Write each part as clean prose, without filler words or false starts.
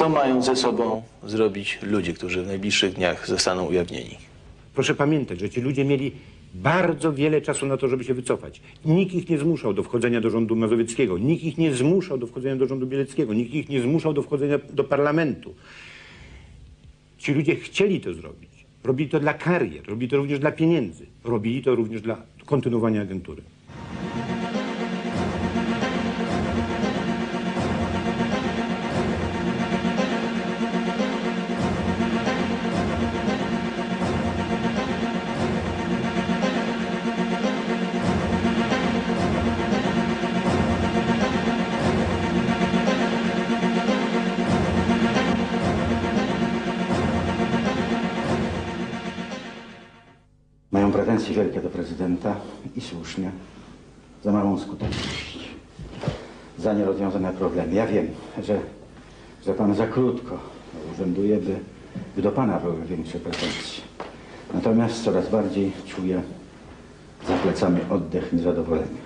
Co mają ze sobą zrobić ludzie, którzy w najbliższych dniach zostaną ujawnieni? Proszę pamiętać, że ci ludzie mieli bardzo wiele czasu na to, żeby się wycofać. Nikt ich nie zmuszał do wchodzenia do rządu mazowieckiego, nikt ich nie zmuszał do wchodzenia do rządu bieleckiego, nikt ich nie zmuszał do wchodzenia do parlamentu. Ci ludzie chcieli to zrobić. Robili to dla karier, robili to również dla pieniędzy, robili to również dla kontynuowania agentury. Mają pretensje wielkie do prezydenta i słusznie, za małą skuteczność, za nierozwiązane problemy. Ja wiem, że pan za krótko urzęduje, by do pana były większe pretensje. Natomiast coraz bardziej czuję za plecami oddech niezadowolenia.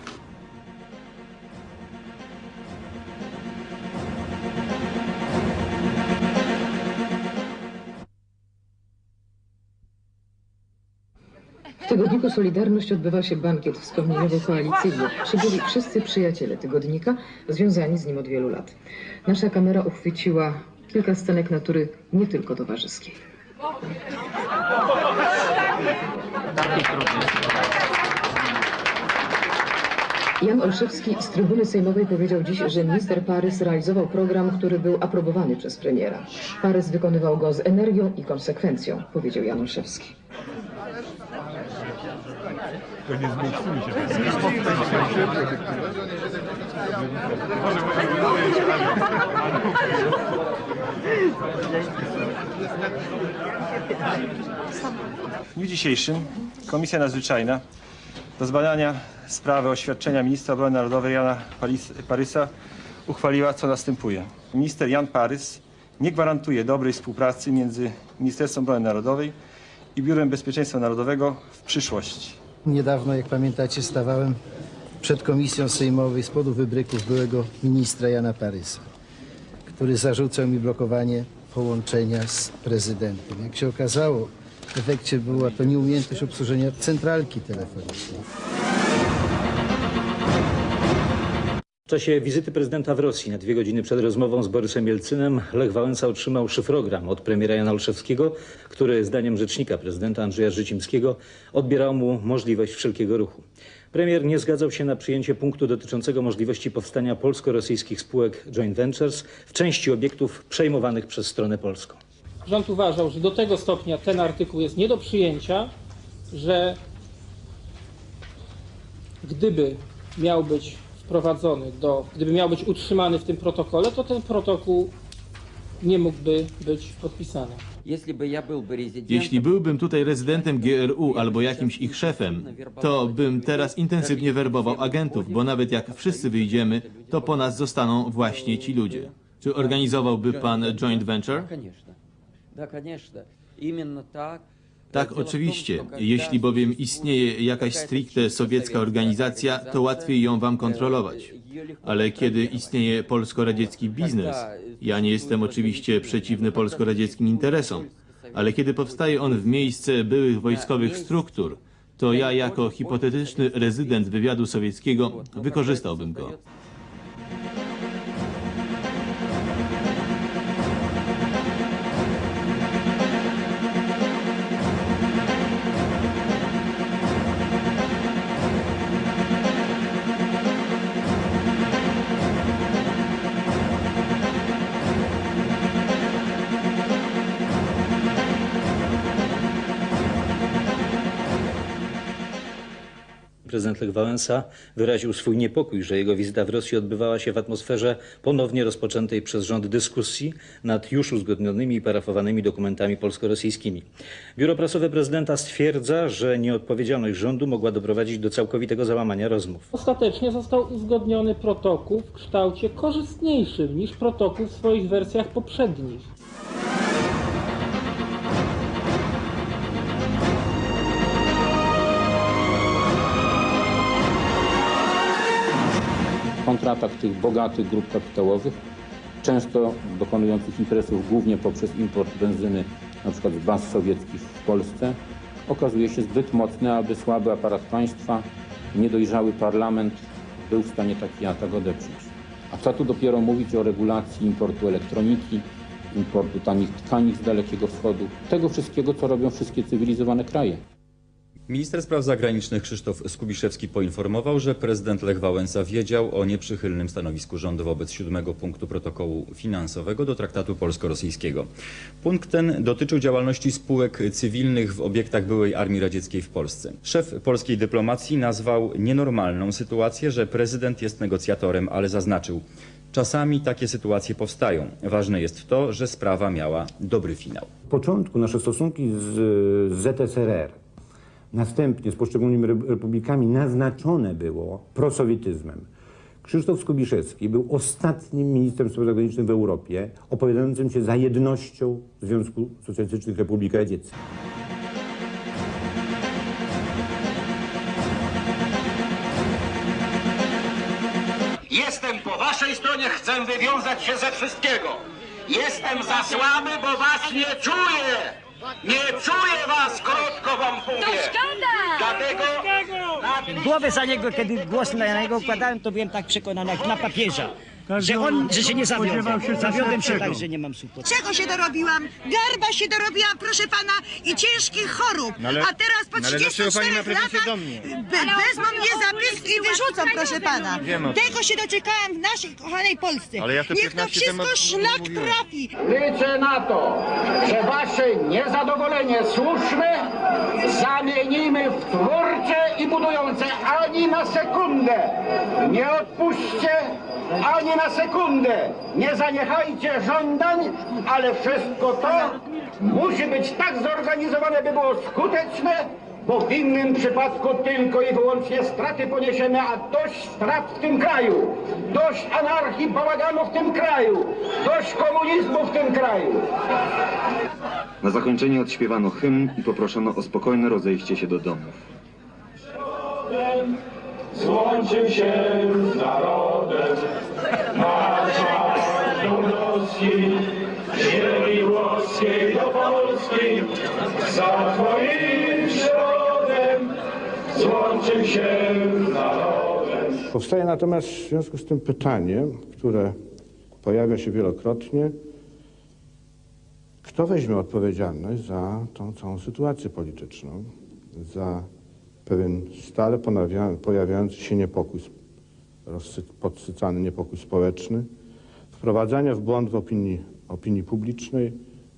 W tygodniku Solidarność odbywał się bankiet wspomnieniowo-koalicyjny. Przybyli wszyscy przyjaciele tygodnika, związani z nim od wielu lat. Nasza kamera uchwyciła kilka scenek natury nie tylko towarzyskiej. Jan Olszewski z trybuny sejmowej powiedział dziś, że minister Parys realizował program, który był aprobowany przez premiera. Parys wykonywał go z energią i konsekwencją, powiedział Jan Olszewski. To nie zmieścimy się. W dniu dzisiejszym Komisja Nadzwyczajna do zbadania sprawy oświadczenia ministra obrony narodowej Jana Parysa uchwaliła, co następuje. Minister Jan Parys nie gwarantuje dobrej współpracy między Ministerstwem Obrony Narodowej i Biurem Bezpieczeństwa Narodowego w przyszłości. Niedawno, jak pamiętacie, stawałem przed komisją sejmowej z powodu wybryków byłego ministra Jana Parysa, który zarzucał mi blokowanie połączenia z prezydentem. Jak się okazało, w efekcie była to nieumiejętność obsłużenia centralki telefonicznej. W czasie wizyty prezydenta w Rosji na 2 godziny przed rozmową z Borysem Jelcynem Lech Wałęsa otrzymał szyfrogram od premiera Jana Olszewskiego, który zdaniem rzecznika prezydenta Andrzeja Życimskiego odbierał mu możliwość wszelkiego ruchu. Premier nie zgadzał się na przyjęcie punktu dotyczącego możliwości powstania polsko-rosyjskich spółek joint ventures w części obiektów przejmowanych przez stronę polską. Rząd uważał, że do tego stopnia ten artykuł jest nie do przyjęcia, że gdyby miał być wprowadzony gdyby miał być utrzymany w tym protokole, to ten protokół nie mógłby być podpisany. Jeśli byłbym tutaj rezydentem GRU albo jakimś ich szefem, to bym teraz intensywnie werbował agentów, bo nawet jak wszyscy wyjdziemy, to po nas zostaną właśnie ci ludzie. Czy organizowałby pan joint venture? Tak, oczywiście. Jeśli bowiem istnieje jakaś stricte sowiecka organizacja, to łatwiej ją wam kontrolować. Ale kiedy istnieje polsko-radziecki biznes, ja nie jestem oczywiście przeciwny polsko-radzieckim interesom, ale kiedy powstaje on w miejsce byłych wojskowych struktur, to ja jako hipotetyczny rezydent wywiadu sowieckiego wykorzystałbym go. Prezydent Lech Wałęsa wyraził swój niepokój, że jego wizyta w Rosji odbywała się w atmosferze ponownie rozpoczętej przez rząd dyskusji nad już uzgodnionymi i parafowanymi dokumentami polsko-rosyjskimi. Biuro prasowe prezydenta stwierdza, że nieodpowiedzialność rządu mogła doprowadzić do całkowitego załamania rozmów. Ostatecznie został uzgodniony protokół w kształcie korzystniejszym niż protokół w swoich wersjach poprzednich. Kontratak tych bogatych grup kapitałowych często dokonujących interesów głównie poprzez import benzyny, na przykład z baz sowieckich w Polsce, okazuje się zbyt mocne, aby słaby aparat państwa, niedojrzały parlament był w stanie taki atak odeprzeć. A co tu dopiero mówić o regulacji importu elektroniki, importu tanich tkanin z Dalekiego Wschodu, tego wszystkiego, co robią wszystkie cywilizowane kraje. Minister spraw zagranicznych Krzysztof Skubiszewski poinformował, że prezydent Lech Wałęsa wiedział o nieprzychylnym stanowisku rządu wobec 7. punktu protokołu finansowego do traktatu polsko-rosyjskiego. Punkt ten dotyczył działalności spółek cywilnych w obiektach byłej Armii Radzieckiej w Polsce. Szef polskiej dyplomacji nazwał nienormalną sytuację, że prezydent jest negocjatorem, ale zaznaczył: czasami takie sytuacje powstają. Ważne jest to, że sprawa miała dobry finał. W początku nasze stosunki z ZSRR, następnie z poszczególnymi republikami naznaczone było prosowietyzmem. Krzysztof Skubiszewski był ostatnim ministrem spraw zagranicznych w Europie opowiadającym się za jednością Związku Socjalistycznych Republik Radzieckich. Jestem po waszej stronie, chcę wywiązać się ze wszystkiego. Jestem za słaby, bo was nie czuję. Nie czuję was, krótko wam mówię. To szkoda! Dlatego... Głowę za niego, kiedy głos na niego układałem, to byłem tak przekonany jak na papieża. Że się nie zawiodłem. Zawiodłem się tak, że nie mam supportu. Czego się dorobiłam? Garba się dorobiłam, proszę pana, i ciężkich chorób. A teraz po 34 latach wezmą mnie zapis i wyrzucą, proszę pana. Tego się doczekałam w naszej kochanej Polsce. Niech to wszystko szlak trafi. Liczę na to, że wasze niezadowolenie słuszne zamienimy w twórcze i budujące. Ani na sekundę nie odpuśćcie, ani na sekundę nie zaniechajcie żądań, ale wszystko to musi być tak zorganizowane, by było skuteczne, bo w innym przypadku tylko i wyłącznie straty poniesiemy, a dość strat w tym kraju, dość anarchii, bałaganu w tym kraju, dość komunizmu w tym kraju. Na zakończenie odśpiewano hymn i poproszono o spokojne rozejście się do domów. Złączył się z narodem, marza do Rosji, ziemi włoskiej do Polski, za twoim środem, złączył się z narodem. Powstaje natomiast w związku z tym pytanie, które pojawia się wielokrotnie: kto weźmie odpowiedzialność za tą całą sytuację polityczną, za pewien stale pojawiający się niepokój, podsycany niepokój społeczny, wprowadzania w błąd w opinii publicznej,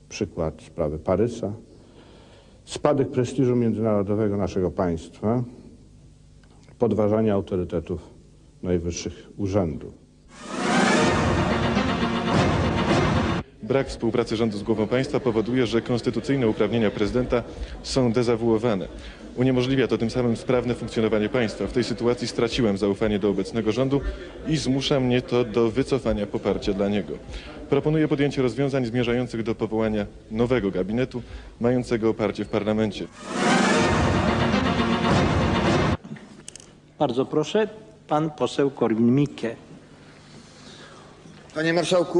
przykład sprawy Parysa, spadek prestiżu międzynarodowego naszego państwa, podważania autorytetów najwyższych urzędów. Brak współpracy rządu z głową państwa powoduje, że konstytucyjne uprawnienia prezydenta są dezawuowane. Uniemożliwia to tym samym sprawne funkcjonowanie państwa. W tej sytuacji straciłem zaufanie do obecnego rządu i zmusza mnie to do wycofania poparcia dla niego. Proponuję podjęcie rozwiązań zmierzających do powołania nowego gabinetu, mającego oparcie w parlamencie. Bardzo proszę, pan poseł Korwin-Mikke. Panie Marszałku,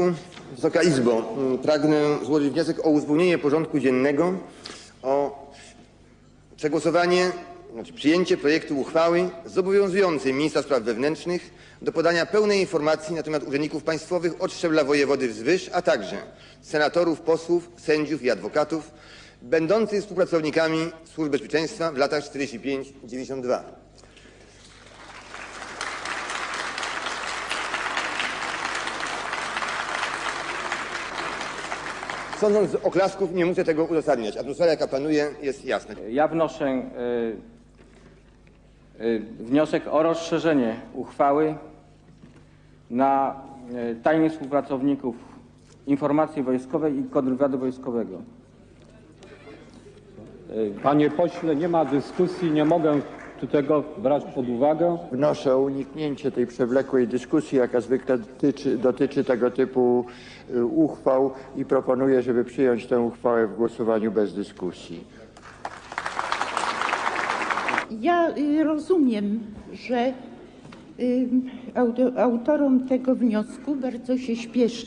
Wysoka Izbo, pragnę złożyć wniosek o uzupełnienie porządku dziennego o przegłosowanie, przyjęcie projektu uchwały zobowiązującej ministra spraw wewnętrznych do podania pełnej informacji na temat urzędników państwowych od szczebla wojewody wzwyż, a także senatorów, posłów, sędziów i adwokatów będących współpracownikami służb bezpieczeństwa w latach 45-92. Sądząc z oklasków, nie muszę tego uzasadniać. Atmosfera, jaka panuje, jest jasna. Ja wnoszę wniosek o rozszerzenie uchwały na tajnych współpracowników informacji wojskowej i kontrwywiadu wojskowego. Panie pośle, nie ma dyskusji, nie mogę tego brać pod uwagę. Wnoszę o uniknięcie tej przewlekłej dyskusji, jaka zwykle dotyczy tego typu uchwał, i proponuję, żeby przyjąć tę uchwałę w głosowaniu bez dyskusji. Ja rozumiem, że autorom tego wniosku bardzo się śpieszy,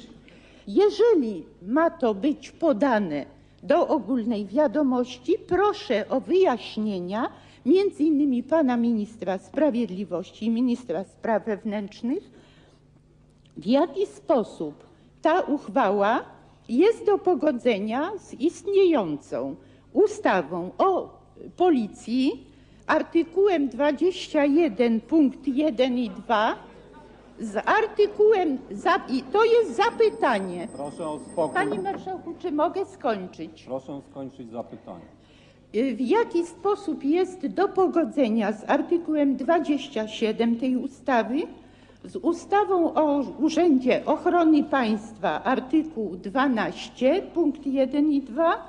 Jeżeli ma to być podane do ogólnej wiadomości, proszę o wyjaśnienia między innymi pana ministra sprawiedliwości i ministra spraw wewnętrznych, w jaki sposób ta uchwała jest do pogodzenia z istniejącą ustawą o policji, artykułem 21 punkt 1 i 2, z artykułem, i to jest zapytanie. Proszę o spokój. Panie marszałku, czy mogę skończyć? Proszę skończyć zapytanie. W jaki sposób jest do pogodzenia z artykułem 27 tej ustawy, z ustawą o Urzędzie Ochrony Państwa, artykuł 12 punkt 1 i 2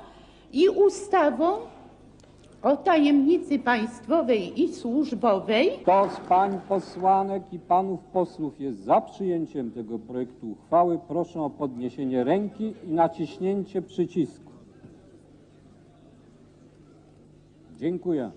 i ustawą o tajemnicy państwowej i służbowej. Kto z pań posłanek i panów posłów jest za przyjęciem tego projektu uchwały, proszę o podniesienie ręki i naciśnięcie przycisku. Dziękuję.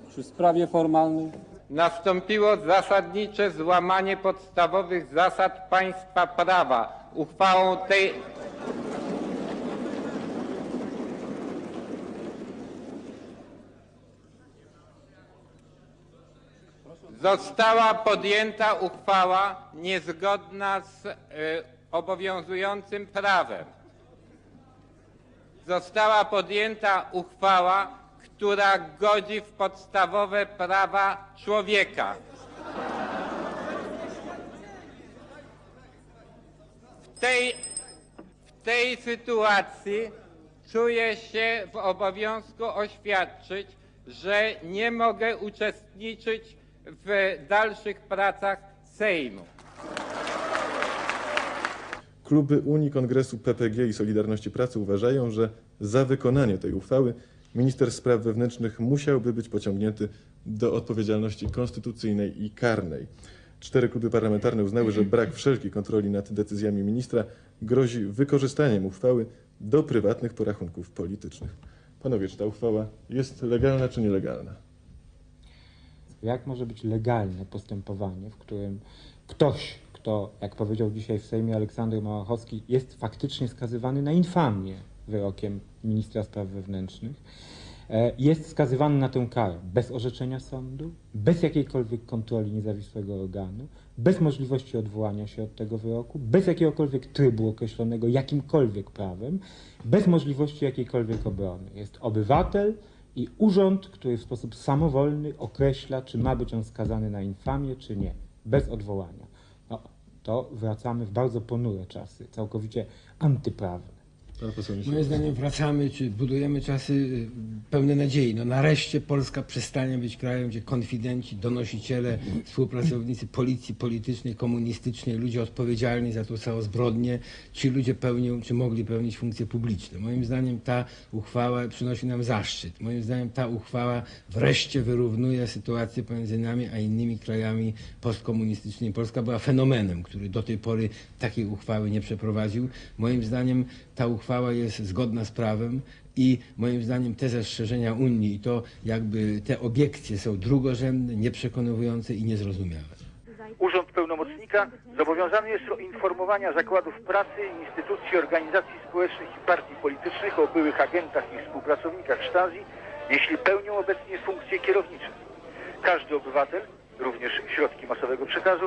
Przy sprawie formalnej nastąpiło zasadnicze złamanie podstawowych zasad państwa prawa. Uchwałą tej została podjęta uchwała niezgodna z obowiązującym prawem. Została podjęta uchwała, która godzi w podstawowe prawa człowieka. W tej sytuacji czuję się w obowiązku oświadczyć, że nie mogę uczestniczyć w dalszych pracach Sejmu. Kluby Unii, Kongresu, PPG i Solidarności Pracy uważają, że za wykonanie tej uchwały minister spraw wewnętrznych musiałby być pociągnięty do odpowiedzialności konstytucyjnej i karnej. 4 kluby parlamentarne uznały, że brak wszelkiej kontroli nad decyzjami ministra grozi wykorzystaniem uchwały do prywatnych porachunków politycznych. Panowie, czy ta uchwała jest legalna czy nielegalna? Jak może być legalne postępowanie, w którym ktoś, kto, jak powiedział dzisiaj w Sejmie Aleksander Małachowski, jest faktycznie skazywany na infamię wyrokiem ministra spraw wewnętrznych, jest skazywany na tę karę bez orzeczenia sądu, bez jakiejkolwiek kontroli niezawisłego organu, bez możliwości odwołania się od tego wyroku, bez jakiegokolwiek trybu określonego jakimkolwiek prawem, bez możliwości jakiejkolwiek obrony. Jest obywatel i urząd, który w sposób samowolny określa, czy ma być on skazany na infamię, czy nie, bez odwołania. No, to wracamy w bardzo ponure czasy, całkowicie antyprawne. Moim zdaniem wracamy, czy budujemy czasy pełne nadziei. No nareszcie Polska przestanie być krajem, gdzie konfidenci, donosiciele, współpracownicy policji politycznej, komunistycznej, ludzie odpowiedzialni za tą całą zbrodnię, ci ludzie pełnią, czy mogli pełnić funkcje publiczne. Moim zdaniem ta uchwała przynosi nam zaszczyt. Moim zdaniem ta uchwała wreszcie wyrównuje sytuację pomiędzy nami a innymi krajami postkomunistycznymi. Polska była fenomenem, który do tej pory takiej uchwały nie przeprowadził. Moim zdaniem ta uchwała jest zgodna z prawem i moim zdaniem te zastrzeżenia Unii i to jakby te obiekcje są drugorzędne, nieprzekonujące i niezrozumiałe. Urząd Pełnomocnika zobowiązany jest do informowania zakładów pracy, instytucji, organizacji społecznych i partii politycznych o byłych agentach i współpracownikach Stasi, jeśli pełnią obecnie funkcje kierownicze. Każdy obywatel, również środki masowego przekazu,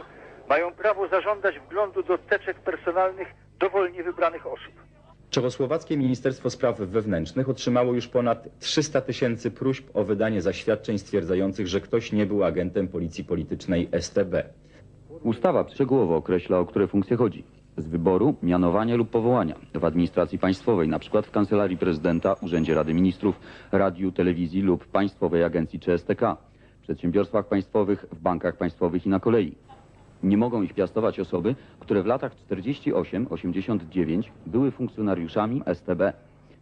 mają prawo zażądać wglądu do teczek personalnych dowolnie wybranych osób. Czechosłowackie Ministerstwo Spraw Wewnętrznych otrzymało już ponad 300 000 próśb o wydanie zaświadczeń stwierdzających, że ktoś nie był agentem policji politycznej STB. Ustawa szczegółowo określa, o które funkcje chodzi. Z wyboru, mianowania lub powołania w administracji państwowej, np. w Kancelarii Prezydenta, Urzędzie Rady Ministrów, Radiu, Telewizji lub Państwowej Agencji czy STK, w przedsiębiorstwach państwowych, w bankach państwowych i na kolei. Nie mogą ich piastować osoby, które w latach 48-89 były funkcjonariuszami STB.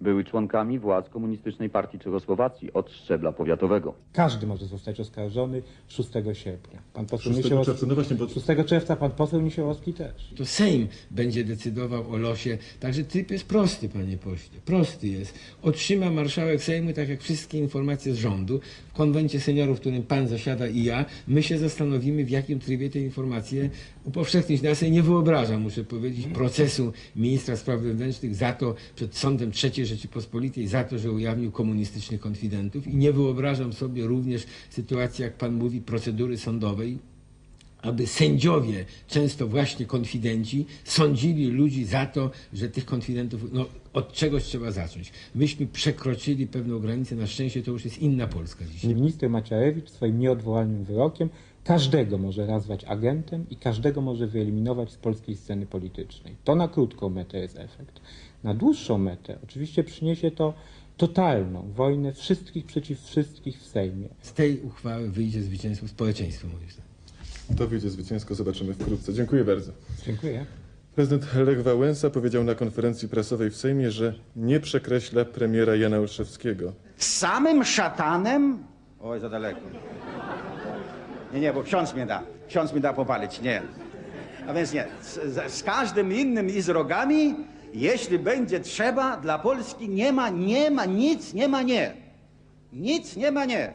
Były członkami władz Komunistycznej Partii Czechosłowacji od szczebla powiatowego. Każdy może zostać oskarżony 6 sierpnia. Pan poseł 6 czerwca, no właśnie, bo... 6 czerwca pan poseł Niesiołowski też. To Sejm będzie decydował o losie. Także tryb jest prosty, panie pośle. Prosty jest. Otrzyma marszałek Sejmu, tak jak wszystkie informacje z rządu, w konwencie seniorów, w którym pan zasiada i ja, my się zastanowimy, w jakim trybie te informacje upowszechnić. Ja sobie nie wyobrażam, muszę powiedzieć, procesu ministra spraw wewnętrznych za to, przed sądem III Rzeczypospolitej, za to, że ujawnił komunistycznych konfidentów, i nie wyobrażam sobie również sytuacji, jak pan mówi, procedury sądowej, aby sędziowie, często właśnie konfidenci, sądzili ludzi za to, że tych konfidentów, no, od czegoś trzeba zacząć. Myśmy przekroczyli pewną granicę, na szczęście to już jest inna Polska dzisiaj. Minister Macierewicz swoim nieodwołalnym wyrokiem każdego może nazwać agentem i każdego może wyeliminować z polskiej sceny politycznej. To na krótką metę jest efekt. Na dłuższą metę oczywiście przyniesie to totalną wojnę wszystkich przeciw wszystkich w Sejmie. Z tej uchwały wyjdzie zwycięstwo społeczeństwa, moim zdaniem. To wyjdzie zwycięsko, zobaczymy wkrótce. Dziękuję bardzo. Dziękuję. Prezydent Lech Wałęsa powiedział na konferencji prasowej w Sejmie, że nie przekreśla premiera Jana Olszewskiego. Samym szatanem? Oj, za daleko. Nie, bo ksiądz mi da popalić, nie. A więc nie, z każdym innym i z rogami, jeśli będzie trzeba, dla Polski nie ma, nic nie ma nie. Nic nie ma nie.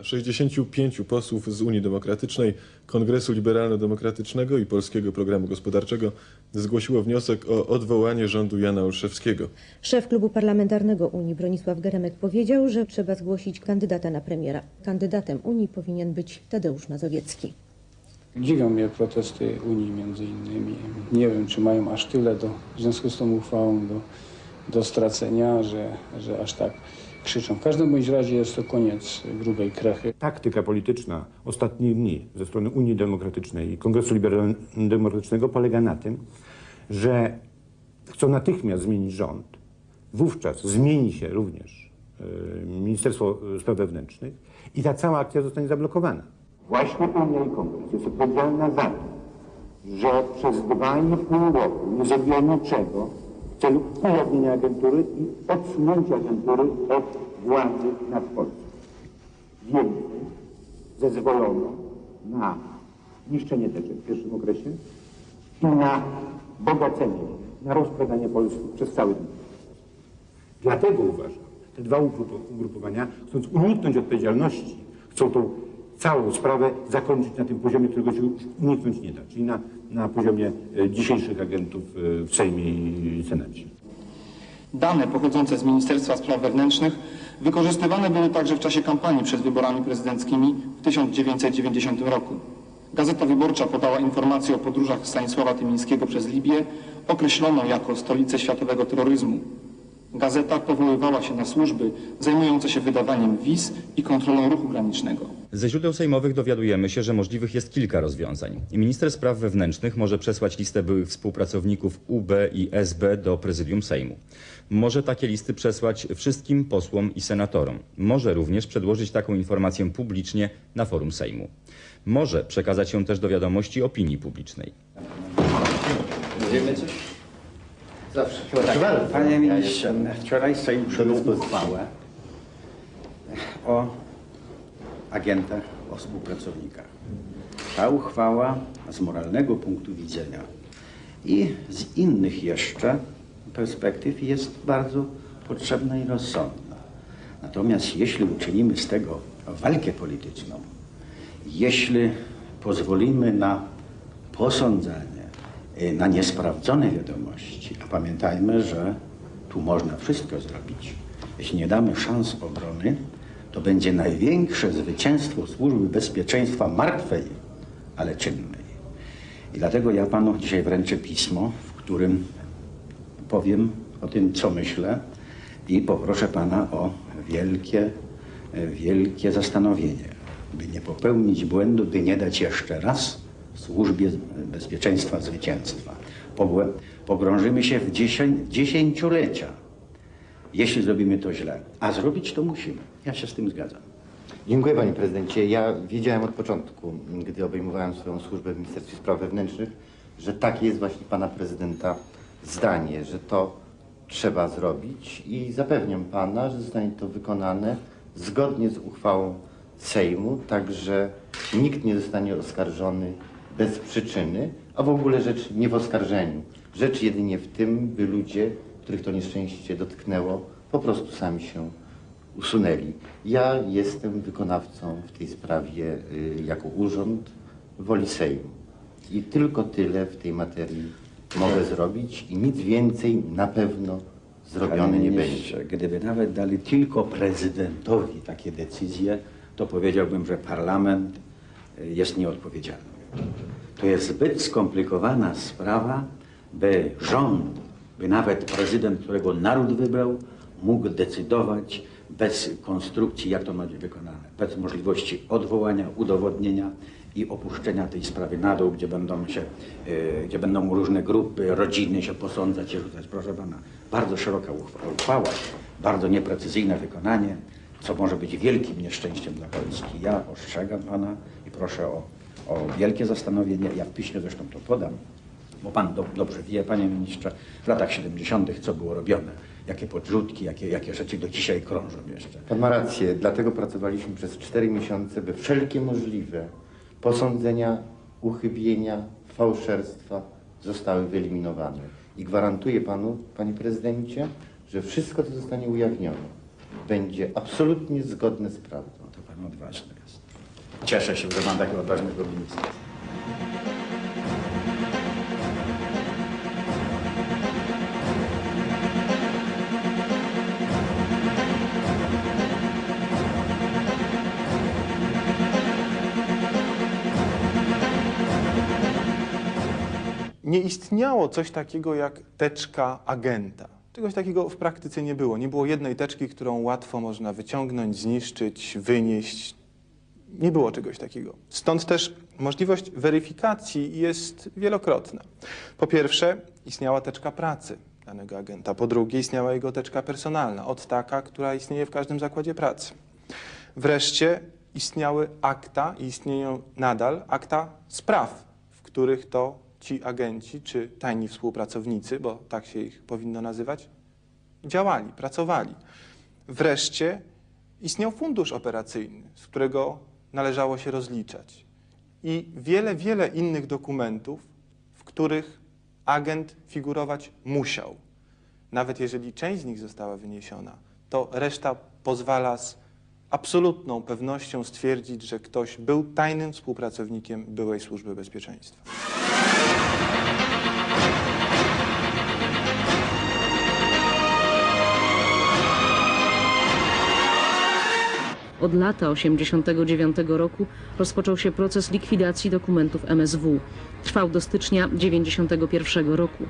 65 posłów z Unii Demokratycznej, Kongresu Liberalno-Demokratycznego i Polskiego Programu Gospodarczego zgłosiło wniosek o odwołanie rządu Jana Olszewskiego. Szef klubu parlamentarnego Unii Bronisław Geremek powiedział, że trzeba zgłosić kandydata na premiera. Kandydatem Unii powinien być Tadeusz Mazowiecki. Dziwią mnie protesty Unii między innymi. Nie wiem, czy mają aż tyle w związku z tą uchwałą do stracenia, że aż tak krzyczą. W każdym bądź razie jest to koniec grubej krechy. Taktyka polityczna ostatnich dni ze strony Unii Demokratycznej i Kongresu Liberalno-Demokratycznego polega na tym, że chcą natychmiast zmienić rząd. Wówczas zmieni się również Ministerstwo Spraw Wewnętrznych i ta cała akcja zostanie zablokowana. Właśnie Unia i Kongres jest odpowiedzialna za to, że przez 2,5 roku nie zrobiła niczego w celu ujawnienia agentury i odsunięcia agentury od władzy nad Polską. Więc zezwolono na niszczenie teczek w pierwszym okresie i na bogacenie, na rozkradanie Polski przez cały ten czas. Dlatego uważam, te dwa ugrupowania, chcąc uniknąć odpowiedzialności, chcą tą całą sprawę zakończyć na tym poziomie, którego się już uniknąć nie da, czyli na poziomie dzisiejszych agentów w Sejmie i Senacie. Dane pochodzące z Ministerstwa Spraw Wewnętrznych wykorzystywane były także w czasie kampanii przed wyborami prezydenckimi w 1990 roku. Gazeta Wyborcza podała informację o podróżach Stanisława Tymińskiego przez Libię, określoną jako stolicę światowego terroryzmu. Gazeta powoływała się na służby zajmujące się wydawaniem wiz i kontrolą ruchu granicznego. Ze źródeł sejmowych dowiadujemy się, że możliwych jest kilka rozwiązań. Minister Spraw Wewnętrznych może przesłać listę byłych współpracowników UB i SB do Prezydium Sejmu. Może takie listy przesłać wszystkim posłom i senatorom. Może również przedłożyć taką informację publicznie na forum Sejmu. Może przekazać ją też do wiadomości opinii publicznej. Wiemy coś? Zawsze. Tak. Panie ministrze, wczoraj Sejm przyjął uchwałę o agentach, o współpracownikach. Ta uchwała z moralnego punktu widzenia i z innych jeszcze perspektyw jest bardzo potrzebna i rozsądna. Natomiast jeśli uczynimy z tego walkę polityczną, jeśli pozwolimy na posądzanie, na niesprawdzone wiadomości, a pamiętajmy, że tu można wszystko zrobić. Jeśli nie damy szans obrony, to będzie największe zwycięstwo Służby Bezpieczeństwa martwej, ale czynnej. I dlatego ja panu dzisiaj wręczę pismo, w którym powiem o tym, co myślę i poproszę pana o wielkie zastanowienie, by nie popełnić błędu, by nie dać jeszcze raz Służbie Bezpieczeństwa zwycięstwa. Pogrążymy się w dziesięciolecia, jeśli zrobimy to źle. A zrobić to musimy. Ja się z tym zgadzam. Dziękuję panie prezydencie. Ja wiedziałem od początku, gdy obejmowałem swoją służbę w Ministerstwie Spraw Wewnętrznych, że takie jest właśnie pana prezydenta zdanie, że to trzeba zrobić i zapewniam pana, że zostanie to wykonane zgodnie z uchwałą Sejmu, tak że nikt nie zostanie oskarżony bez przyczyny, a w ogóle rzecz nie w oskarżeniu. Rzecz jedynie w tym, by ludzie, których to nieszczęście dotknęło, po prostu sami się usunęli. Ja jestem wykonawcą w tej sprawie jako urząd woli Sejmu. I tylko tyle w tej materii mogę zrobić i nic więcej na pewno zrobione nie będzie. Gdyby nawet dali tylko prezydentowi takie decyzje, to powiedziałbym, że parlament jest nieodpowiedzialny. To jest zbyt skomplikowana sprawa, by rząd, by nawet prezydent, którego naród wybrał, mógł decydować bez konstrukcji, jak to ma być wykonane, bez możliwości odwołania, udowodnienia i opuszczenia tej sprawy na dół, gdzie będą różne grupy, rodziny się posądzać i rzucać. Proszę pana, bardzo szeroka uchwała, bardzo nieprecyzyjne wykonanie, co może być wielkim nieszczęściem dla Polski. Ja ostrzegam pana i proszę o wielkie zastanowienie. Ja w piśmie zresztą to podam, bo pan dobrze wie, panie ministrze, w latach 70. co było robione. Jakie podrzutki, jakie rzeczy do dzisiaj krążą jeszcze. Pan ma rację, dlatego pracowaliśmy przez 4 miesiące, by wszelkie możliwe posądzenia, uchybienia, fałszerstwa zostały wyeliminowane. I gwarantuję panu, panie prezydencie, że wszystko, co zostanie ujawnione, będzie absolutnie zgodne z prawdą. To pan odważny jest. Cieszę się, że mam takiego odważnego ministra. Nie istniało coś takiego jak teczka agenta. Czegoś takiego w praktyce nie było. Nie było jednej teczki, którą łatwo można wyciągnąć, zniszczyć, wynieść. Nie było czegoś takiego. Stąd też możliwość weryfikacji jest wielokrotna. Po pierwsze, istniała teczka pracy danego agenta. Po drugie, istniała jego teczka personalna, od taka, która istnieje w każdym zakładzie pracy. Wreszcie istniały akta i istnieją nadal akta spraw, w których to ci agenci, czy tajni współpracownicy, bo tak się ich powinno nazywać, działali, pracowali. Wreszcie istniał fundusz operacyjny, z którego należało się rozliczać. I wiele innych dokumentów, w których agent figurować musiał. Nawet jeżeli część z nich została wyniesiona, to reszta pozwala z absolutną pewnością stwierdzić, że ktoś był tajnym współpracownikiem byłej Służby Bezpieczeństwa. Od lata 1989 roku rozpoczął się proces likwidacji dokumentów MSW. Trwał do stycznia 1991 roku.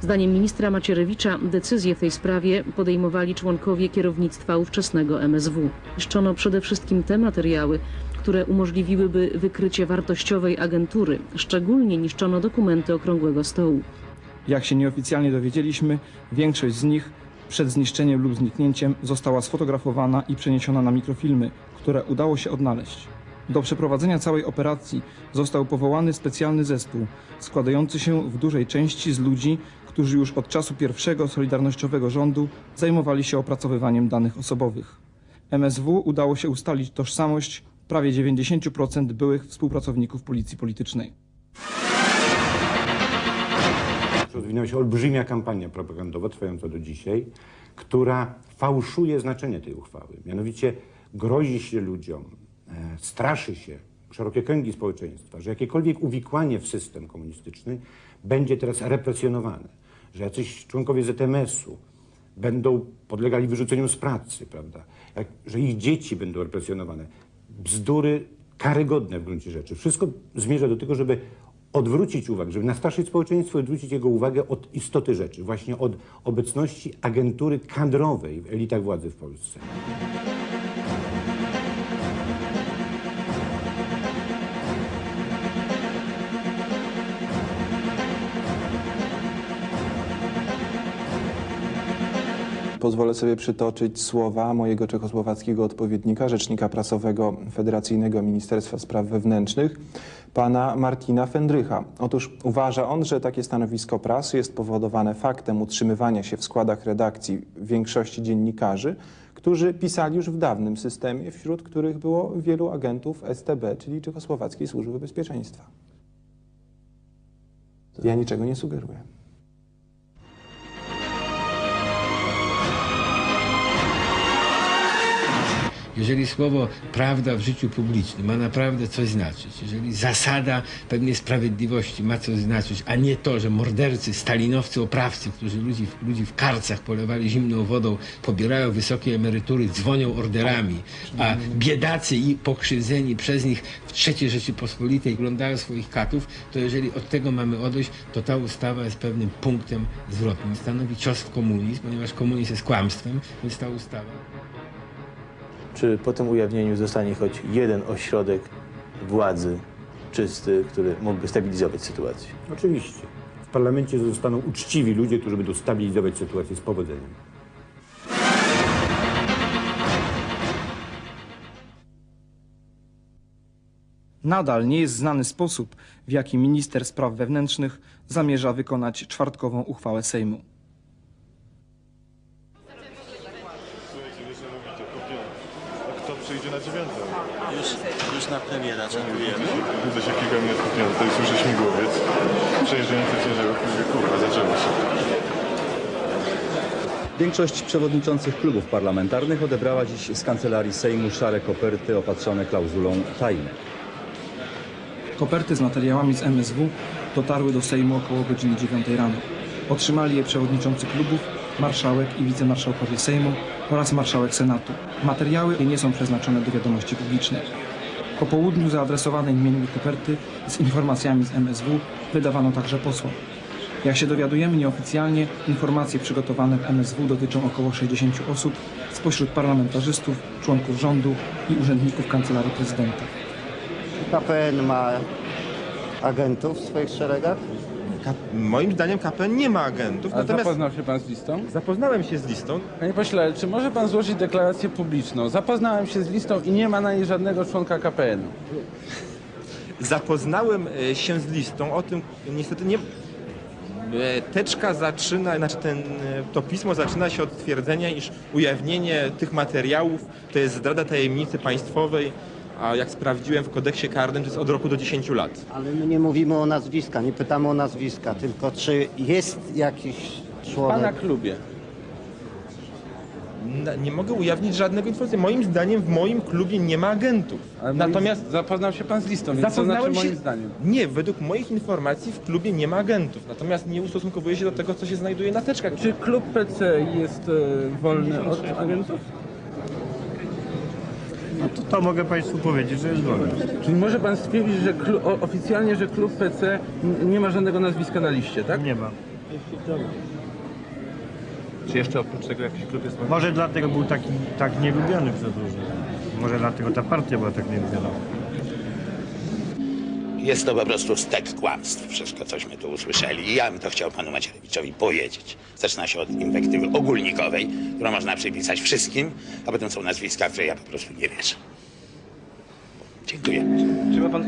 Zdaniem ministra Macierewicza decyzje w tej sprawie podejmowali członkowie kierownictwa ówczesnego MSW. Niszczono przede wszystkim te materiały, które umożliwiłyby wykrycie wartościowej agentury. Szczególnie niszczono dokumenty Okrągłego Stołu. Jak się nieoficjalnie dowiedzieliśmy, większość z nich przed zniszczeniem lub zniknięciem została sfotografowana i przeniesiona na mikrofilmy, które udało się odnaleźć. Do przeprowadzenia całej operacji został powołany specjalny zespół, składający się w dużej części z ludzi, którzy już od czasu pierwszego solidarnościowego rządu zajmowali się opracowywaniem danych osobowych. MSW udało się ustalić tożsamość prawie 90% byłych współpracowników policji politycznej. Rozwinęła się olbrzymia kampania propagandowa, trwająca do dzisiaj, która fałszuje znaczenie tej uchwały. Mianowicie grozi się ludziom, straszy się szerokie kręgi społeczeństwa, że jakiekolwiek uwikłanie w system komunistyczny będzie teraz represjonowane, że jacyś członkowie ZMS-u będą podlegali wyrzuceniu z pracy, prawda? Że ich dzieci będą represjonowane. Bzdury karygodne w gruncie rzeczy. Wszystko zmierza do tego, żeby odwrócić uwagę, żeby nastraszyć społeczeństwo i odwrócić jego uwagę od istoty rzeczy, właśnie od obecności agentury kadrowej w elitach władzy w Polsce. pozwolę sobie przytoczyć słowa mojego czechosłowackiego odpowiednika, rzecznika prasowego Federacyjnego Ministerstwa Spraw Wewnętrznych, pana Martina Fendrycha. Otóż uważa on, że takie stanowisko prasy jest powodowane faktem utrzymywania się w składach redakcji większości dziennikarzy, którzy pisali już w dawnym systemie, wśród których było wielu agentów StB, czyli Czechosłowackiej Służby Bezpieczeństwa. Ja niczego nie sugeruję. Jeżeli słowo prawda w życiu publicznym ma naprawdę coś znaczyć, jeżeli zasada pewnej sprawiedliwości ma coś znaczyć, a nie to, że mordercy, stalinowcy, oprawcy, którzy ludzi w karcach polewali zimną wodą, pobierają wysokie emerytury, dzwonią orderami, a biedacy i pokrzywdzeni przez nich w III Rzeczypospolitej oglądają swoich katów, to jeżeli od tego mamy odejść, to ta ustawa jest pewnym punktem zwrotnym. Stanowi cios w komunizm, ponieważ komunizm jest kłamstwem, więc ta ustawa... Czy po tym ujawnieniu zostanie choć jeden ośrodek władzy czysty, który mógłby stabilizować sytuację? Oczywiście. W parlamencie zostaną uczciwi ludzie, którzy będą stabilizować sytuację z powodzeniem. Nadal nie jest znany sposób, w jaki minister spraw wewnętrznych zamierza wykonać czwartkową uchwałę Sejmu. Kto przyjdzie na 9? Już na premiera czekujemy. Widzę się kilka minut później, tutaj słyszę śmigłowiec. Przejeżdżający ciężarów, mówię, kurwa, zaczęło się. Większość przewodniczących klubów parlamentarnych odebrała dziś z kancelarii Sejmu szare koperty opatrzone klauzulą tajne. Koperty z materiałami z MSW dotarły do Sejmu około godziny 9 rano. Otrzymali je przewodniczący klubów, marszałek i wicemarszałkowie Sejmu oraz marszałek Senatu. Materiały nie są przeznaczone do wiadomości publicznej. Po południu zaadresowane imiennie koperty z informacjami z MSW wydawano także posłom. Jak się dowiadujemy nieoficjalnie, informacje przygotowane w MSW dotyczą około 60 osób spośród parlamentarzystów, członków rządu i urzędników Kancelarii Prezydenta. KPN ma agentów w swoich szeregach? Moim zdaniem KPN nie ma agentów. Natomiast... Zapoznał się pan z listą? Zapoznałem się z listą. Panie pośle, czy może pan złożyć deklarację publiczną? Zapoznałem się z listą i nie ma na niej żadnego członka KPN-u. Zapoznałem się z listą, o tym niestety nie... Teczka zaczyna, to pismo zaczyna się od twierdzenia, iż ujawnienie tych materiałów to jest zdrada tajemnicy państwowej, a jak sprawdziłem w kodeksie karnym, to jest od roku do 10 lat. Ale my nie mówimy o nazwiska, nie pytamy o nazwiska, tylko czy jest jakiś członek... W pana klubie. Nie mogę ujawnić żadnego informacji. Moim zdaniem w moim klubie nie ma agentów. Ale natomiast zapoznał się pan z listą, więc to znaczy moim zdaniem. Nie, według moich informacji w klubie nie ma agentów. Natomiast nie ustosunkowuję się do tego, co się znajduje na teczkach. Czy klub PC jest wolny od agentów? No to mogę państwu powiedzieć, że jest wolny. Czyli może pan stwierdzić, że oficjalnie, że klub PC nie ma żadnego nazwiska na liście, tak? Nie ma. Czy jeszcze oprócz tego jakiś klub jest? Może dlatego był tak nielubiany przez ludzi. Może dlatego ta partia była tak nielubiana. Jest to po prostu stek kłamstw, wszystko cośmy tu usłyszeli i ja bym to chciał panu Macierewiczowi powiedzieć. Zaczyna się od inwektywy ogólnikowej, którą można przypisać wszystkim, a potem są nazwiska, w które ja po prostu nie wierzę. Dziękuję.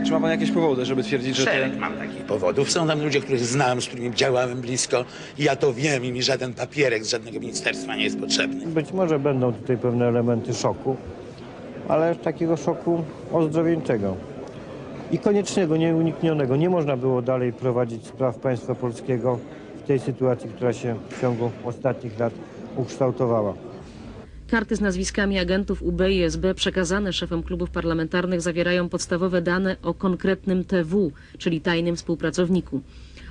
Czy ma pan jakieś powody, żeby twierdzić, że... Szereg mam takich powodów. Są tam ludzie, których znam, z którymi działałem blisko i ja to wiem i mi żaden papierek z żadnego ministerstwa nie jest potrzebny. Być może będą tutaj pewne elementy szoku, ale takiego szoku ozdrowieńczego i koniecznego, nieuniknionego. Nie można było dalej prowadzić spraw państwa polskiego w tej sytuacji, która się w ciągu ostatnich lat ukształtowała. Karty z nazwiskami agentów UB i SB przekazane szefom klubów parlamentarnych zawierają podstawowe dane o konkretnym TW, czyli tajnym współpracowniku.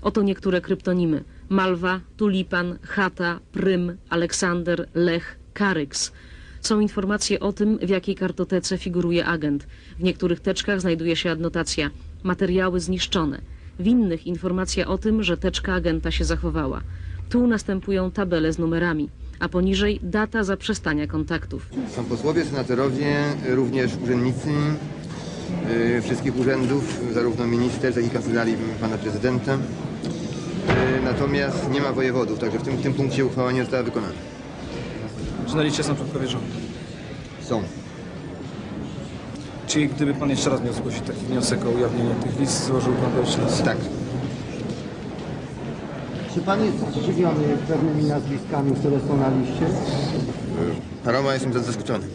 Oto niektóre kryptonimy: Malwa, Tulipan, Chata, Prym, Aleksander, Lech, Karyks. Są informacje o tym, w jakiej kartotece figuruje agent. W niektórych teczkach znajduje się adnotacja: materiały zniszczone. W innych informacja o tym, że teczka agenta się zachowała. Tu następują tabele z numerami, a poniżej data zaprzestania kontaktów. Są posłowie, senatorowie, również urzędnicy wszystkich urzędów, zarówno ministerstw, jak i kancelarii pana prezydenta. Natomiast nie ma wojewodów, także w tym punkcie uchwała nie została wykonana. Czy na liście są członkowie rządu? Są. Czyli gdyby pan jeszcze raz miał zgłosić taki wniosek o ujawnienie tych list, złożył pan jeszcze raz? Tak. Czy pan jest zdziwiony pewnymi nazwiskami, które są na liście? Paroma jestem zaskoczony.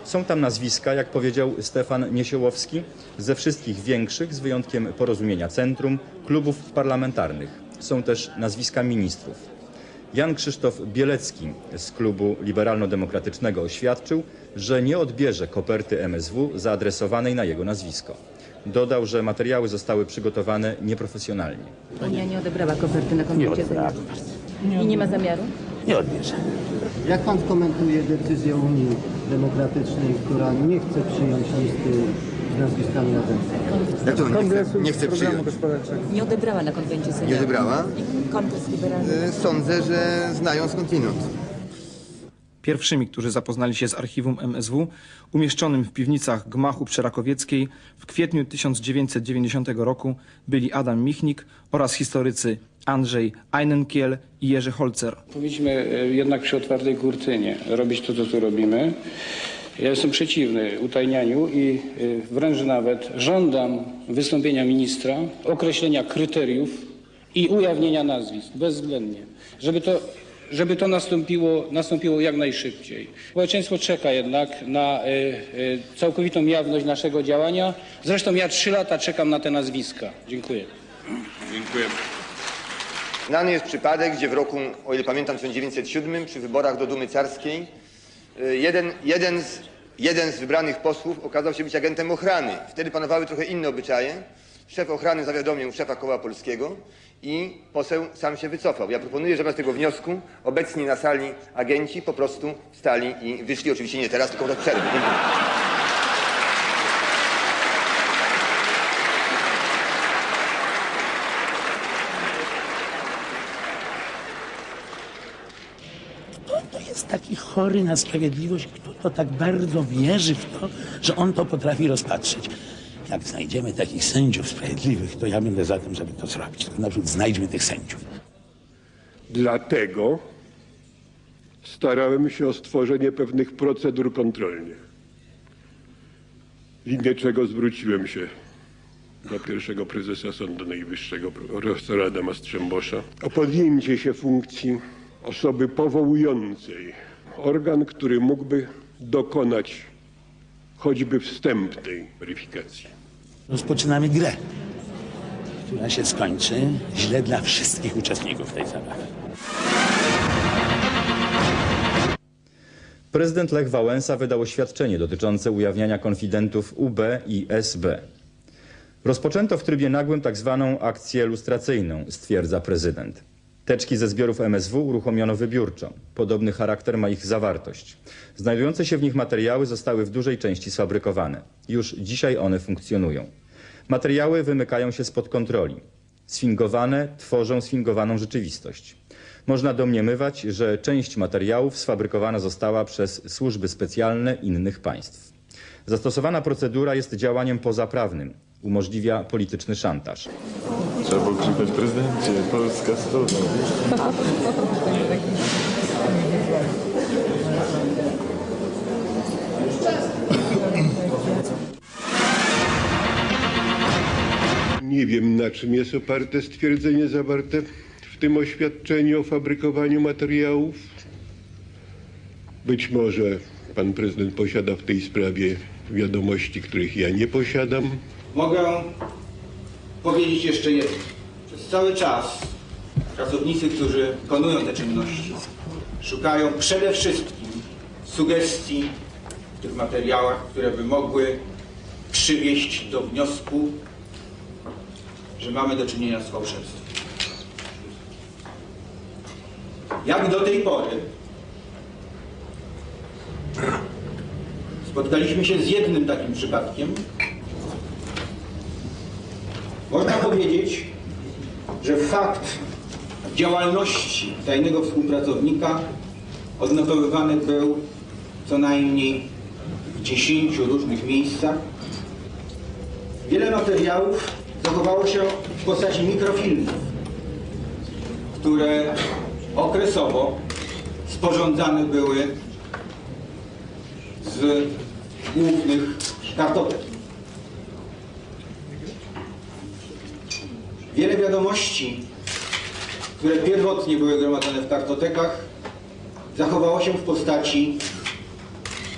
Są tam nazwiska, jak powiedział Stefan Niesiołowski, ze wszystkich większych, z wyjątkiem Porozumienia Centrum, klubów parlamentarnych. Są też nazwiska ministrów. Jan Krzysztof Bielecki z klubu Liberalno-Demokratycznego oświadczył, że nie odbierze koperty MSW zaadresowanej na jego nazwisko. Dodał, że materiały zostały przygotowane nieprofesjonalnie. Unia nie odebrała koperty na konwencie seniorów. I nie ma zamiaru? Nie odbierze. Jak pan skomentuje decyzję Unii Demokratycznej, która nie chce przyjąć listy z nazwiskami agentów? Jak to nie chce przyjąć? Nie odebrała na konwencie seniorów. Nie odebrała? I Kongres Liberalny. Sądzę, że znają skądinąd. Pierwszymi, którzy zapoznali się z archiwum MSW, umieszczonym w piwnicach gmachu przy Rakowieckiej w kwietniu 1990 roku, byli Adam Michnik oraz historycy Andrzej Einenkiel i Jerzy Holzer. Powinniśmy jednak przy otwartej kurtynie robić to, co tu robimy. Ja jestem przeciwny utajnianiu i wręcz nawet żądam wystąpienia ministra, określenia kryteriów i ujawnienia nazwisk bezwzględnie, żeby to nastąpiło jak najszybciej. Społeczeństwo czeka jednak na całkowitą jawność naszego działania. Zresztą ja 3 lata czekam na te nazwiska. Dziękuję. Dziękuję. Znany jest przypadek, gdzie w roku, o ile pamiętam, 1907 przy wyborach do Dumy Carskiej jeden z wybranych posłów okazał się być agentem ochrany. Wtedy panowały trochę inne obyczaje. Szef ochrany zawiadomił szefa Koła Polskiego i poseł sam się wycofał. Ja proponuję, że bez tego wniosku obecni na sali agenci po prostu wstali i wyszli. Oczywiście nie teraz, tylko w przerwy. Dziękuję. To jest taki chory na sprawiedliwość, kto tak bardzo wierzy w to, że on to potrafi rozpatrzeć. Jak znajdziemy takich sędziów sprawiedliwych, to ja będę za tym, żeby to zrobić. Tylko na przykład znajdźmy tych sędziów. Dlatego starałem się o stworzenie pewnych procedur kontrolnych, w imię czego zwróciłem się do pierwszego prezesa Sądu Najwyższego, profesora Adama Strzembosza, o podjęcie się funkcji osoby powołującej organ, który mógłby dokonać choćby wstępnej weryfikacji. Rozpoczynamy grę, która się skończy źle dla wszystkich uczestników tej zabawy. Prezydent Lech Wałęsa wydał oświadczenie dotyczące ujawniania konfidentów UB i SB. Rozpoczęto w trybie nagłym tak zwaną akcję lustracyjną, stwierdza prezydent. Teczki ze zbiorów MSW uruchomiono wybiórczo. Podobny charakter ma ich zawartość. Znajdujące się w nich materiały zostały w dużej części sfabrykowane. Już dzisiaj one funkcjonują. Materiały wymykają się spod kontroli. Sfingowane tworzą sfingowaną rzeczywistość. Można domniemywać, że część materiałów sfabrykowana została przez służby specjalne innych państw. Zastosowana procedura jest działaniem pozaprawnym. Umożliwia polityczny szantaż. Trzeba było krzyknąć prezydencie, Polska strona. Nie wiem, na czym jest oparte stwierdzenie zawarte w tym oświadczeniu o fabrykowaniu materiałów? Być może pan prezydent posiada w tej sprawie wiadomości, których ja nie posiadam. Mogę powiedzieć jeszcze jedno. Przez cały czas pracownicy, którzy wykonują te czynności, szukają przede wszystkim sugestii w tych materiałach, które by mogły przywieść do wniosku, że mamy do czynienia z fałszerstwem. Jak do tej pory spotkaliśmy się z jednym takim przypadkiem, można powiedzieć, że fakt działalności tajnego współpracownika odnotowywany był co najmniej w 10 różnych miejscach. Wiele materiałów zachowało się w postaci mikrofilmów, które okresowo sporządzane były z głównych kartotek. Wiele wiadomości, które pierwotnie były gromadzone w kartotekach, zachowało się w postaci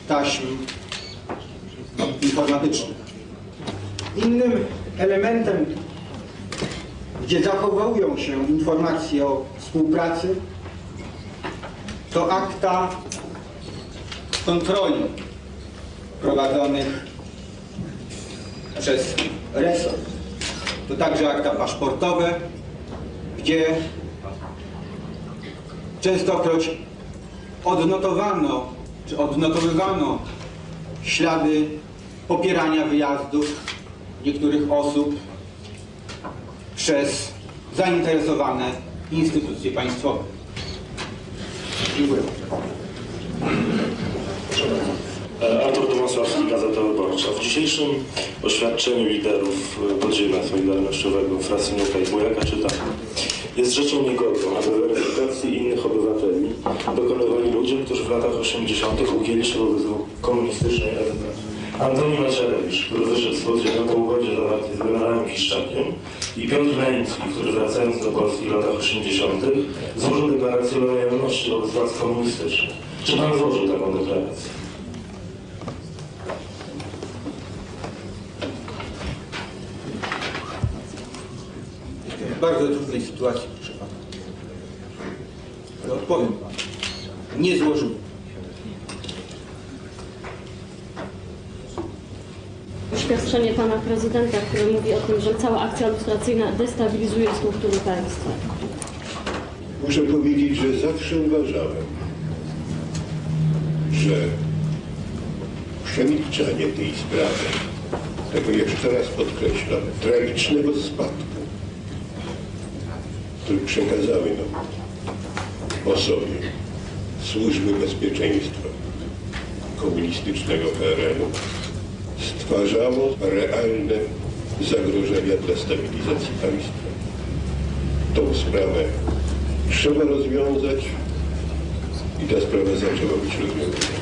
taśm informatycznych. Innym elementem, gdzie zachowują się informacje o współpracy, to akta kontroli prowadzonych przez resort. To także akta paszportowe, gdzie częstokroć odnotowano czy odnotowywano ślady popierania wyjazdów niektórych osób przez zainteresowane instytucje państwowe. Dziękuję. Artur Domosławski, Gazeta Wyborcza. W dzisiejszym oświadczeniu liderów podziemia solidarnościowego Frasyniuka i Bujaka czytam: jest rzeczą niegodną, aby weryfikacji innych obywateli dokonywali ludzie, którzy w latach 80. ugięli się wobec komunistycznej RP. Antoni Macierewicz, który wyszedł z podziemia po ugodzie zawartej z generałem Kiszczakiem, i Piotr Leński, który wracając do Polski w latach 80. złożył deklarację lojalności wobec władz komunistycznych. Czy pan złożył taką deklarację? W bardzo trudnej sytuacji, proszę pana. Ale odpowiem panu. Nie złożyłem. Oświadczenie pana prezydenta, który mówi o tym, że cała akcja lustracyjna destabilizuje struktury państwa. Muszę powiedzieć, że zawsze uważałem, że przemilczanie tej sprawy, tego jeszcze raz podkreślam, tragicznego spadku, który przekazały nam osoby Służby Bezpieczeństwa komunistycznego PRL-u, stwarzało realne zagrożenia dla stabilizacji państwa. Tą sprawę trzeba rozwiązać i ta sprawa zaczęła być rozwiązana.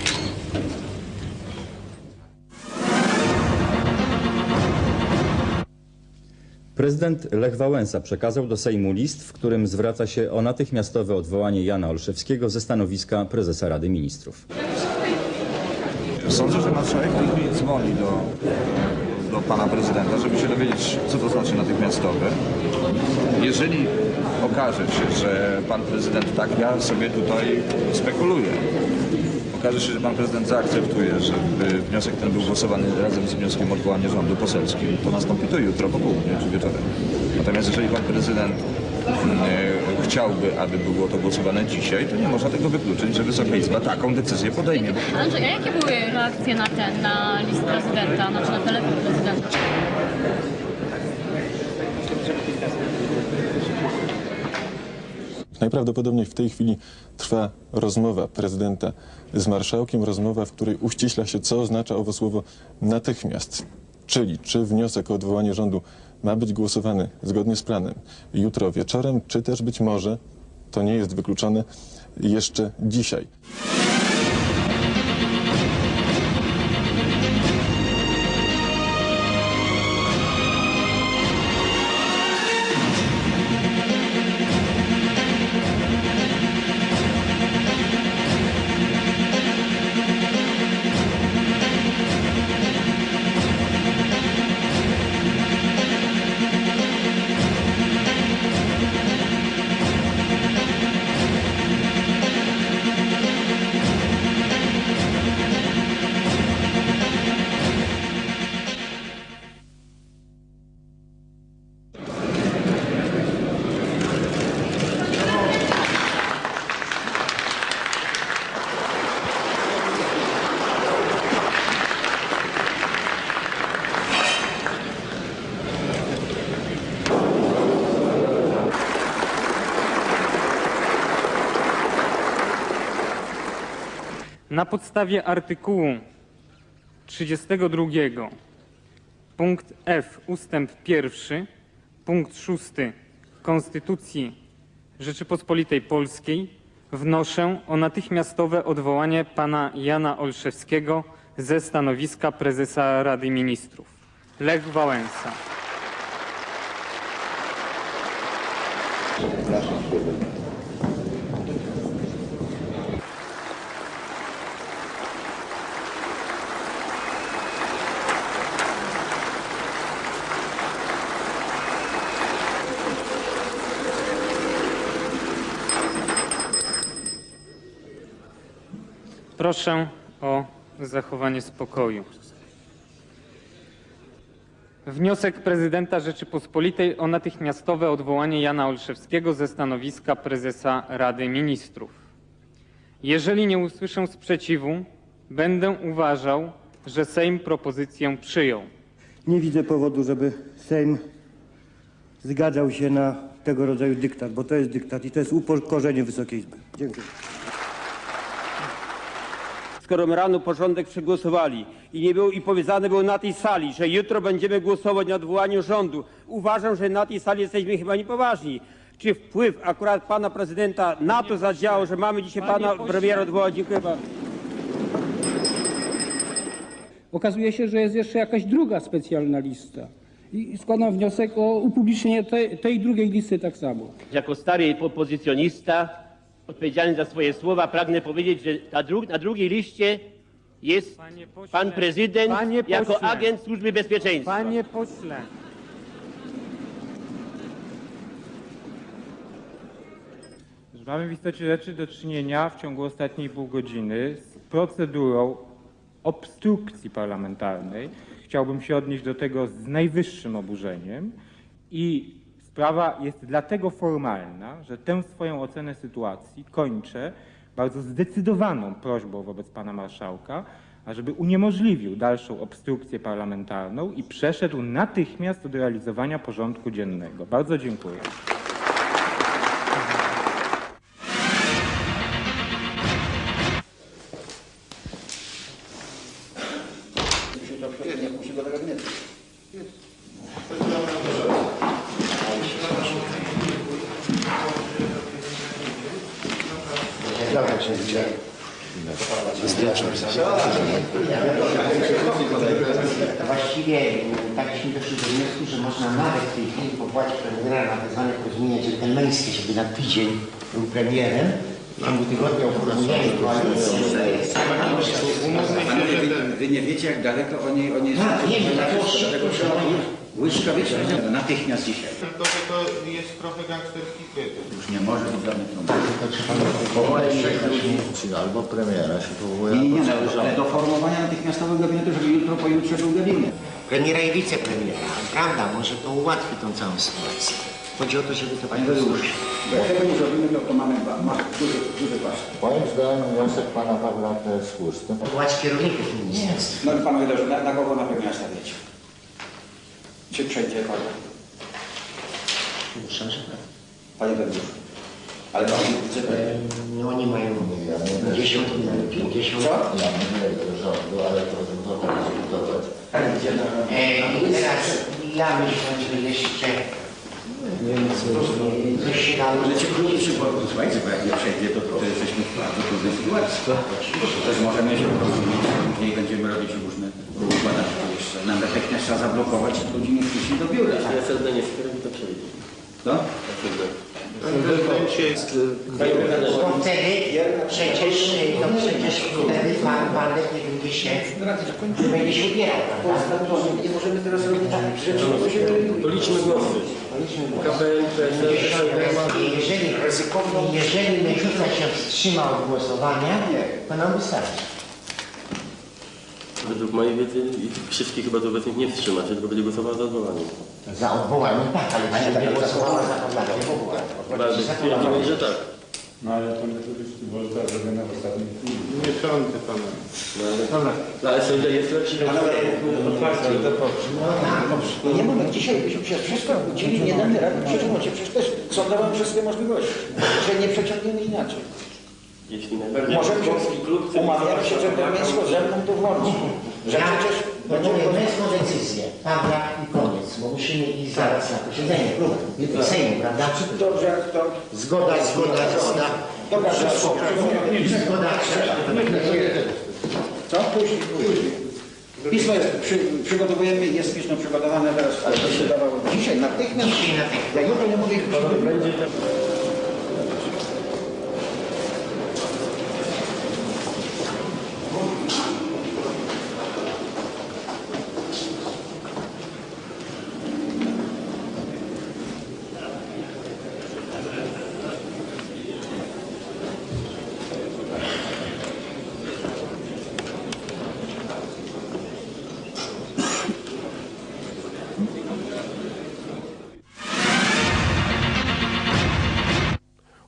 Prezydent Lech Wałęsa przekazał do Sejmu list, w którym zwraca się o natychmiastowe odwołanie Jana Olszewskiego ze stanowiska prezesa Rady Ministrów. Sądzę, że marszałek w tej chwili dzwoni do pana prezydenta, żeby się dowiedzieć, co to znaczy natychmiastowe. Jeżeli okaże się, że pan prezydent tak, ja sobie tutaj spekuluję. Okaże się, że pan prezydent zaakceptuje, żeby wniosek ten był głosowany razem z wnioskiem o odwołanie rządu poselskim, to nastąpi to jutro po południu czy wieczorem. Natomiast jeżeli pan prezydent chciałby, aby było to głosowane dzisiaj, to nie można tego wykluczyć, że Wysoka Izba taką decyzję podejmie. Andrzej, a jakie były reakcje na list prezydenta, znaczy na telefon prezydenta? Najprawdopodobniej w tej chwili trwa rozmowa prezydenta z marszałkiem, rozmowa, w której uściśla się, co oznacza owo słowo natychmiast. Czyli czy wniosek o odwołanie rządu ma być głosowany zgodnie z planem jutro wieczorem, czy też być może, to nie jest wykluczone, jeszcze dzisiaj. Na podstawie artykułu 32 punkt F ustęp 1 punkt 6 Konstytucji Rzeczypospolitej Polskiej wnoszę o natychmiastowe odwołanie pana Jana Olszewskiego ze stanowiska prezesa Rady Ministrów. Lech Wałęsa. Proszę o zachowanie spokoju. Wniosek prezydenta Rzeczypospolitej o natychmiastowe odwołanie Jana Olszewskiego ze stanowiska prezesa Rady Ministrów. Jeżeli nie usłyszę sprzeciwu, będę uważał, że Sejm propozycję przyjął. Nie widzę powodu, żeby Sejm zgadzał się na tego rodzaju dyktat, bo to jest dyktat i to jest upokorzenie Wysokiej Izby. Dziękuję. Skoro my rano porządek przegłosowali i powiedziane było na tej sali, że jutro będziemy głosować nad odwołaniem rządu, uważam, że na tej sali jesteśmy chyba niepoważni. Czy wpływ akurat pana prezydenta na to zadziałał, że mamy dzisiaj pana premiera odwołać? Dziękuję bardzo. Okazuje się, że jest jeszcze jakaś druga specjalna lista. I składam wniosek o upublicznienie tej drugiej listy tak samo. Jako stary opozycjonista odpowiedzialny za swoje słowa pragnę powiedzieć, że na drugiej liście jest pan prezydent jako agent Służby Bezpieczeństwa. Panie pośle. Mamy w istocie rzeczy do czynienia w ciągu ostatniej pół godziny z procedurą obstrukcji parlamentarnej. Chciałbym się odnieść do tego z najwyższym oburzeniem i sprawa jest dlatego formalna, że tę swoją ocenę sytuacji kończę bardzo zdecydowaną prośbą wobec pana marszałka, ażeby uniemożliwił dalszą obstrukcję parlamentarną i przeszedł natychmiast do realizowania porządku dziennego. Bardzo dziękuję. Właściwie takśmy doszli do wniosku, że można nawet w tej chwili powołać premiera na tzw. porozumienie dżentelmeńskie, żeby na tydzień był premierem. W ciągu tygodnia uformujemy koalicję. Wy nie wiecie, jak daleko oni błyskawicznie natychmiast dzisiaj. To jest trochę gangsterski krytyk. Już nie może być żadnych To trzeba powołać 6 ludzi, albo premiera się powołuje. Nie, ale do formowania natychmiastowego gabinetu, żeby jutro, pojutrze był gabinet. Premiera i wicepremiera. Prawda, może to ułatwi tą całą sytuację. Chodzi o to, żeby to Panie Tadeuszu, jak tego nie zrobimy, to mamy duży koszty. Moim zdaniem wniosek pana Pawła to jest słuszny. Powołać kierowników ministerstw. No panowie, na kogo na premiera stawiacie? Czy przejdzie pan? Muszę, że tak. Panie Tadeuszu, ale pan wicepremier. No oni mają 50 minut, 50. Co? Ja mówię do rządu, ale to trudno dyskutować. I teraz ja myślę, że jeszcze coś się dało. Ale ci krótszy, bo słuchajcie, bo jak nie przejdzie, to jesteśmy w bardzo trudnej sytuacji. Też możemy się porozumieć, później będziemy robić różne układanki jeszcze. Nam natychmiast trzeba zablokować i ludzi nie wpuścić do biura. Ja wtedy nie wspieram, to przejdzie. No? Wtedy przecież wtedy pan nie będzie się ubierał, prawda? Nie możemy teraz robić rzeczy, Policzmy głosy. Jeżeli Lewica się wstrzyma od głosowania, to nam wystarczy. Według mojej wiedzy wszystkich chyba obecnych nie wstrzyma się, tylko będzie głosowała za odwołaniem. Za odwołaniem tak, ale czy będzie głosowała za podlaniem w ogóle? Bardzo stwierdzimy, że tak. No ale to metodyczny wolta zrobione w ostatnim chwili. Nie sądzę pana. No ale sądzę jest lepszy. Nie moment, dzisiaj byśmy się wszystko budzili, nie damy rady przeciągnąć. Przecież też są nam wszystkie możliwości, że nie przeciągniemy inaczej. Jeśli najbardziej Może polski klub chce umawiamy się dżentelmeńsko ze mną to włączyć. Że przecież wezmą decyzję, Pawła i koniec, bo musimy iść zaraz na posiedzenie klubu Sejmu, prawda? Dobrze, jak to... Zgoda. Dobra, zgoda. Co? Później. Pismo jest, przygotowujemy, jest pismo przygotowane teraz, ale to się dawało dzisiaj, natychmiast. Ja jutro nie mogę ich przygotować.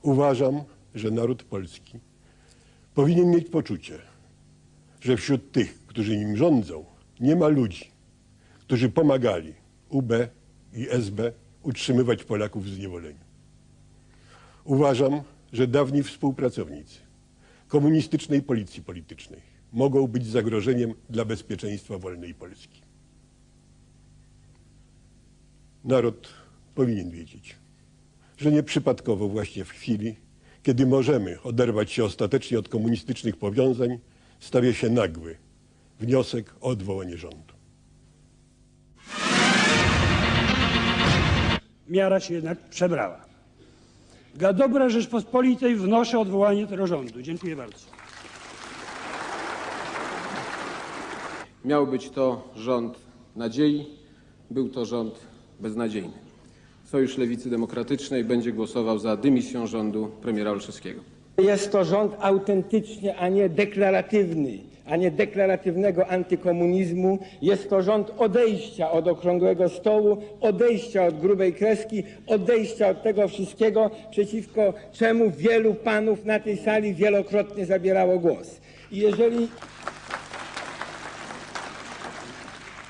Uważam, że naród polski powinien mieć poczucie, że wśród tych, którzy nim rządzą, nie ma ludzi, którzy pomagali UB i SB utrzymywać Polaków w zniewoleniu. Uważam, że dawni współpracownicy komunistycznej policji politycznej mogą być zagrożeniem dla bezpieczeństwa wolnej Polski. Naród powinien wiedzieć, że nieprzypadkowo właśnie w chwili, kiedy możemy oderwać się ostatecznie od komunistycznych powiązań, stawia się nagły wniosek o odwołanie rządu. Miara się jednak przebrała. Dla dobra Rzeczpospolitej wnoszę odwołanie tego rządu. Dziękuję bardzo. Miał być to rząd nadziei, był to rząd beznadziejny. Sojusz Lewicy Demokratycznej będzie głosował za dymisją rządu premiera Olszewskiego. Jest to rząd autentycznie, a nie deklaratywny, a nie deklaratywnego antykomunizmu. Jest to rząd odejścia od okrągłego stołu, odejścia od grubej kreski, odejścia od tego wszystkiego, przeciwko czemu wielu panów na tej sali wielokrotnie zabierało głos. I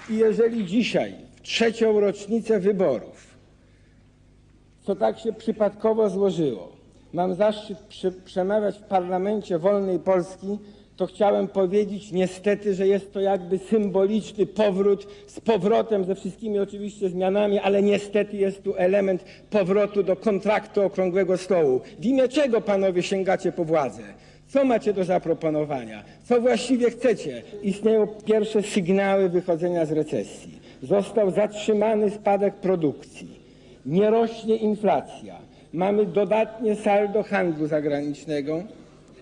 jeżeli dzisiaj, w 3. rocznicę wyborów, co tak się przypadkowo złożyło, mam zaszczyt przemawiać w parlamencie wolnej Polski, to chciałem powiedzieć niestety, że jest to jakby symboliczny powrót, z powrotem ze wszystkimi oczywiście zmianami, ale niestety jest tu element powrotu do kontraktu okrągłego stołu. W imię czego panowie sięgacie po władzę? Co macie do zaproponowania? Co właściwie chcecie? Istnieją pierwsze sygnały wychodzenia z recesji. Został zatrzymany spadek produkcji. Nie rośnie inflacja. Mamy dodatnie saldo handlu zagranicznego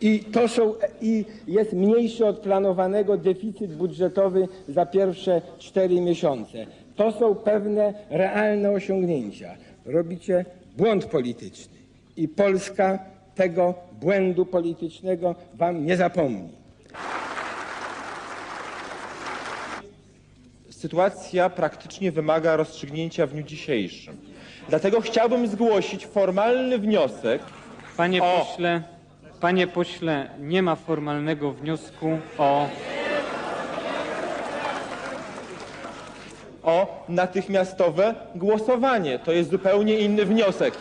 i jest mniejszy od planowanego deficyt budżetowy za pierwsze 4 miesiące. To są pewne realne osiągnięcia. Robicie błąd polityczny i Polska tego błędu politycznego wam nie zapomni. Sytuacja praktycznie wymaga rozstrzygnięcia w dniu dzisiejszym. Dlatego chciałbym zgłosić formalny wniosek Panie pośle, nie ma formalnego wniosku o natychmiastowe głosowanie. To jest zupełnie inny wniosek.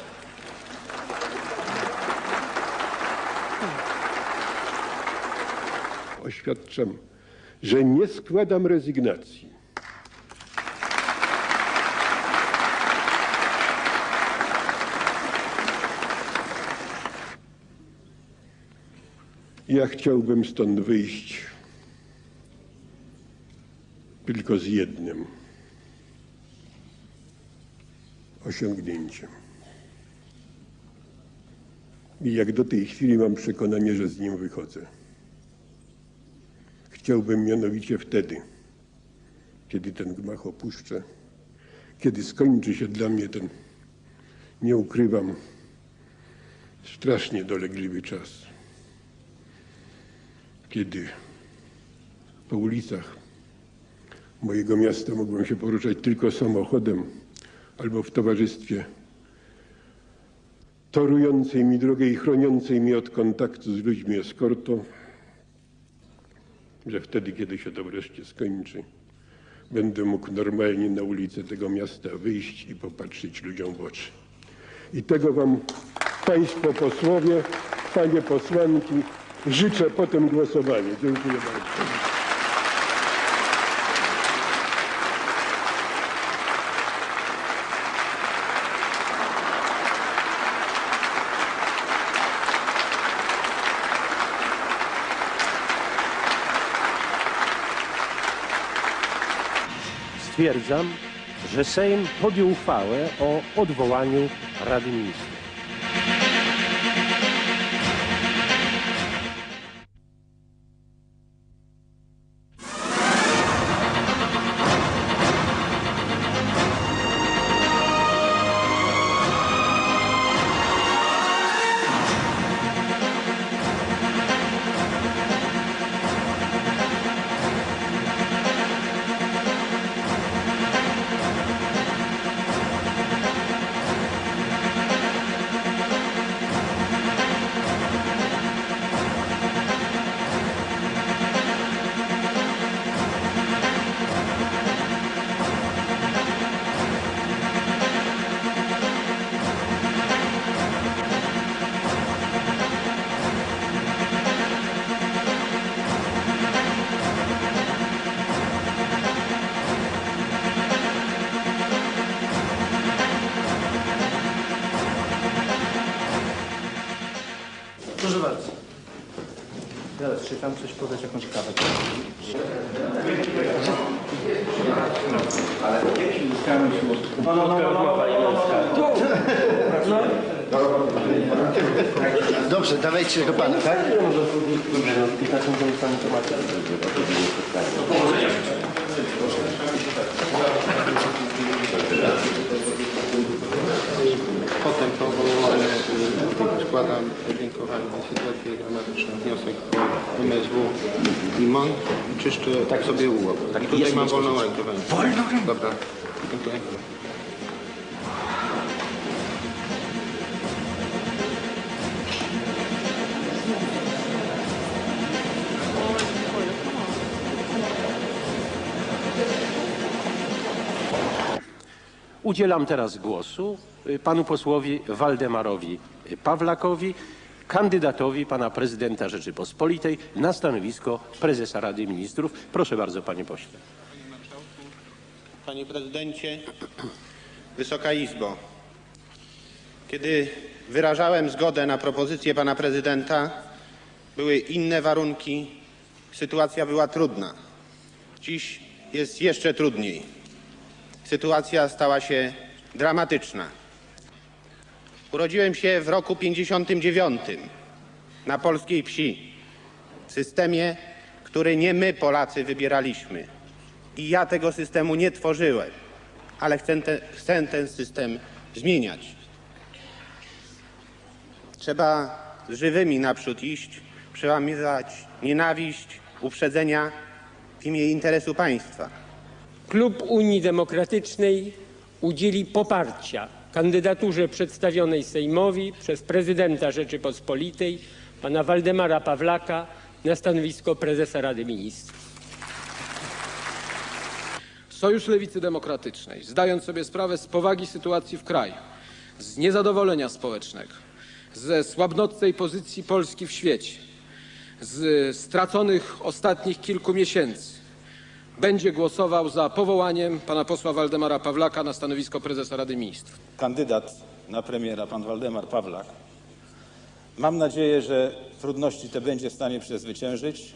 Oświadczam, że nie składam rezygnacji. Ja chciałbym stąd wyjść tylko z jednym osiągnięciem. I jak do tej chwili mam przekonanie, że z nim wychodzę. Chciałbym mianowicie wtedy, kiedy ten gmach opuszczę, kiedy skończy się dla mnie ten, nie ukrywam, strasznie dolegliwy czas, kiedy po ulicach mojego miasta mogłem się poruszać tylko samochodem albo w towarzystwie torującej mi drogę i chroniącej mnie od kontaktu z ludźmi eskortą, że wtedy, kiedy się to wreszcie skończy, będę mógł normalnie na ulicę tego miasta wyjść i popatrzeć ludziom w oczy. I tego wam, państwo posłowie, panie posłanki, życzę potem głosowania. Dziękuję bardzo. Stwierdzam, że Sejm podjął uchwałę o odwołaniu Rady Ministrów. Proszę bardzo. Teraz czy tam coś podać, jakąś kawę? Ale kiedyś uzyskałem się Dobrze, dawajcie do pana, tak? Potem po składam podziękowanie za sytuację dramatyczną, wniosek o MSW i MON. Czyszczę tak sobie ułok. I tutaj mam wolną rękę. Wolną rękę? Dobra, dziękuję. Udzielam teraz głosu panu posłowi Waldemarowi Pawlakowi, kandydatowi pana prezydenta Rzeczypospolitej na stanowisko prezesa Rady Ministrów. Proszę bardzo, panie pośle. Panie prezydencie, Wysoka Izbo, kiedy wyrażałem zgodę na propozycję pana prezydenta, były inne warunki, sytuacja była trudna. Dziś jest jeszcze trudniej. Sytuacja stała się dramatyczna. Urodziłem się w roku 59 na polskiej wsi, w systemie, który nie my, Polacy, wybieraliśmy. I ja tego systemu nie tworzyłem, ale chcę ten system zmieniać. Trzeba z żywymi naprzód iść, przełamywać nienawiść, uprzedzenia w imię interesu państwa. Klub Unii Demokratycznej udzieli poparcia kandydaturze przedstawionej Sejmowi przez prezydenta Rzeczypospolitej pana Waldemara Pawlaka na stanowisko prezesa Rady Ministrów. Sojusz Lewicy Demokratycznej, zdając sobie sprawę z powagi sytuacji w kraju, z niezadowolenia społecznego, ze słabnącej pozycji Polski w świecie, z straconych ostatnich kilku miesięcy, będzie głosował za powołaniem pana posła Waldemara Pawlaka na stanowisko prezesa Rady Ministrów. Kandydat na premiera, pan Waldemar Pawlak. Mam nadzieję, że trudności te będzie w stanie przezwyciężyć.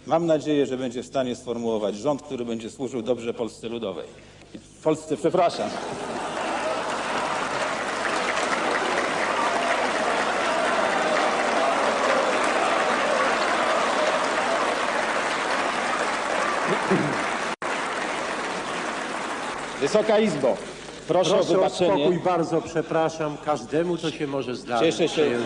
Mam nadzieję, że będzie w stanie sformułować rząd, który będzie służył dobrze Polsce Ludowej. Przepraszam. Wysoka Izbo, proszę o wybaczenie. o spokój, bardzo przepraszam. Każdemu to się może zdarzyć. Cieszę się.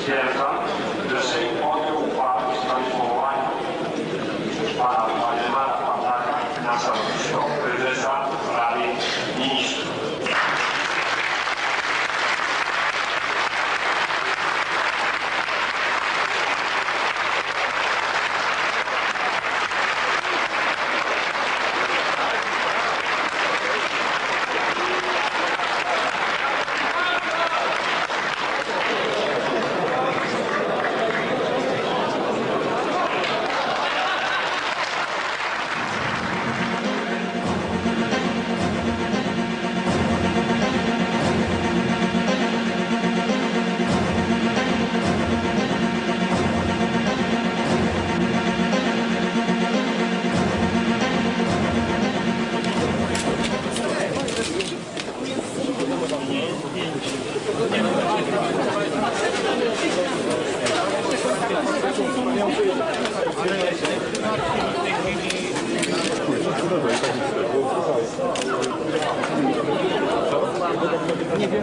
Stwierdzam, że Sejm podjął uchwałę w sprawie powołania pana Waldemara Pawlaka na stanowisko prezesa Rady Ministrów.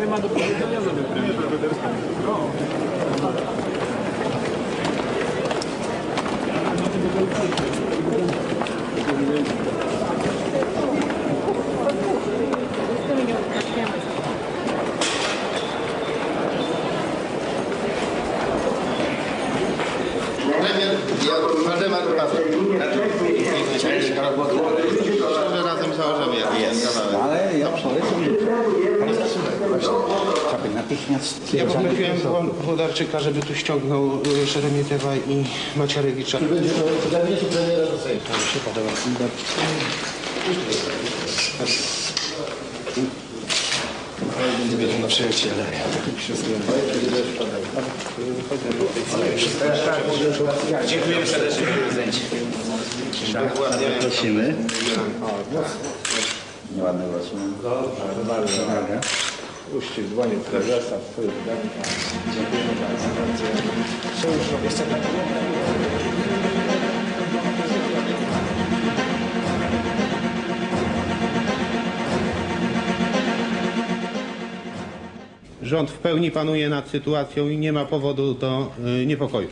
Wiele ma do powiedzenia nowy premier. Waldemar Pawlak. Razem założymy jest. Ale ja natychmiast... Ja poprosiłem Włodarczyka, żeby tu ściągnął Szeremietewa i Macierewicza. Będzie to gabinetu premiera do Sejmu. To mi się podoba. Będziemy na przyjaciele. Dziękujemy serdecznie, panie prezydencie. Prosimy. Nieładne właśnie. Dobrze. Puścił dłonie prezesa, prezydenta. Dziękujemy bardzo. Jeszcze tak. Rząd w pełni panuje nad sytuacją i nie ma powodu do niepokoju.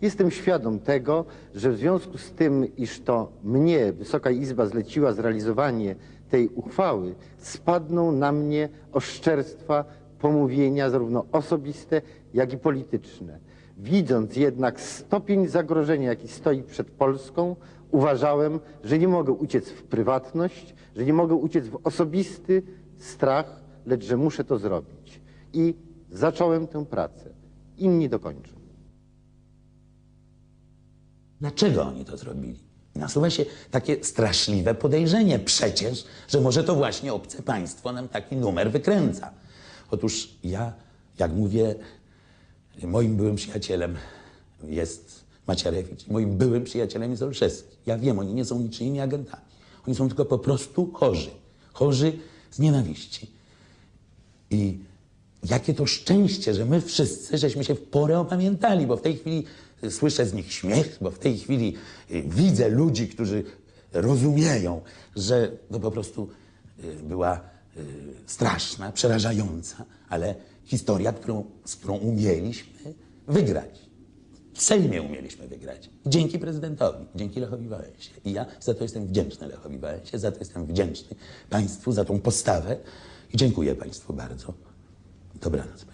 Jestem świadom tego, że w związku z tym, iż to mnie Wysoka Izba zleciła zrealizowanie tej uchwały, spadną na mnie oszczerstwa, pomówienia zarówno osobiste, jak i polityczne. Widząc jednak stopień zagrożenia, jaki stoi przed Polską, uważałem, że nie mogę uciec w prywatność, że nie mogę uciec w osobisty strach, lecz że muszę to zrobić. I zacząłem tę pracę. Inni dokończą. Dlaczego oni to zrobili? Nasuwa się takie straszliwe podejrzenie przecież, że może to właśnie obce państwo nam taki numer wykręca. Otóż ja, jak mówię, moim byłym przyjacielem jest Macierewicz, moim byłym przyjacielem jest Olszewski. Ja wiem, oni nie są niczyimi agentami. Oni są tylko po prostu chorzy. Chorzy z nienawiści. I jakie to szczęście, że my wszyscy żeśmy się w porę opamiętali, bo w tej chwili słyszę z nich śmiech, bo w tej chwili widzę ludzi, którzy rozumieją, że to po prostu była straszna, przerażająca, ale historia, z którą umieliśmy wygrać. W Sejmie umieliśmy wygrać. Dzięki prezydentowi, dzięki Lechowi Wałęsie. I ja za to jestem wdzięczny Lechowi Wałęsie, za to jestem wdzięczny państwu za tą postawę i dziękuję państwu bardzo. Dobranoc.